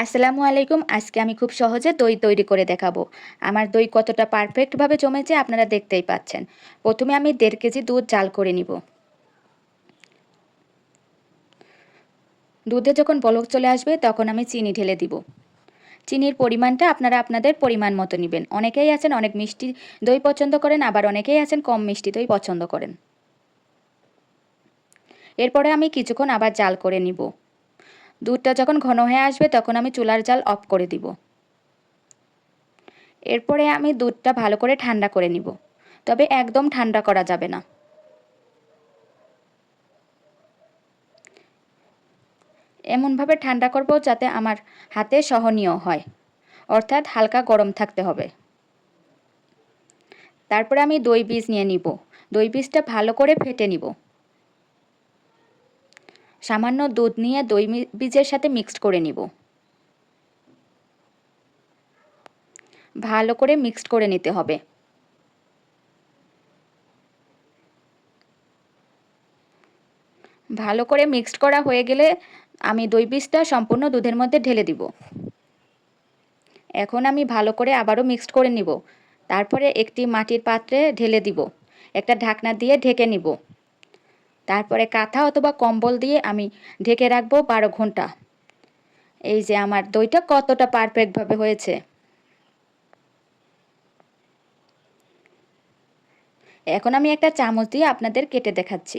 আসসালামু আলাইকুম। আজকে আমি খুব সহজে দই তৈরি করে দেখাবো। আমার দই কতটা পারফেক্টভাবে জমেছে আপনারা দেখতেই পাচ্ছেন। প্রথমে আমি ১.৫ কেজি দুধ জাল করে নিব। দুধে যখন বলক চলে আসবে তখন আমি চিনি ঢেলে দিব। চিনির পরিমাণটা আপনারা আপনাদের পরিমাণ মতো নেবেন। অনেকেই আছেন অনেক মিষ্টি দই পছন্দ করেন, আবার অনেকেই আছেন কম মিষ্টি দই পছন্দ করেন। এরপরে আমি কিছুক্ষণ আবার জাল করে নিব। দুধটা যখন ঘন হয়ে আসবে তখন আমি চুলার জাল অফ করে দিব। এরপরে আমি দুধটা ভালো করে ঠান্ডা করে নিব, তবে একদম ঠান্ডা করা যাবে না। এমনভাবে ঠান্ডা করব যাতে আমার হাতে সহনীয় হয়, অর্থাৎ হালকা গরম থাকতে হবে। তারপরে আমি দই বীজ নিয়ে নিব। দই বীজটা ভালো করে ফেটে নিব। সামান্য দুধ নিয়ে দই বীজের সাথে মিক্সড করে নিব। ভালো করে মিক্সড করে নিতে হবে। ভালো করে মিক্সড করা হয়ে গেলে আমি দই বীজটা সম্পূর্ণ দুধের মধ্যে ঢেলে দিব। এখন আমি ভালো করে আবারও মিক্সড করে নিব। তারপরে একটি মাটির পাত্রে ঢেলে দিব। একটা ঢাকনা দিয়ে ঢেকে নিব। তারপরে কাঁথা অথবা কম্বল দিয়ে আমি ঢেকে রাখবো ১২ ঘন্টা। এই যে আমার দইটা কতটা পারফেক্টভাবে হয়েছে। এখন আমি একটা চামচ দিয়ে আপনাদের কেটে দেখাচ্ছি।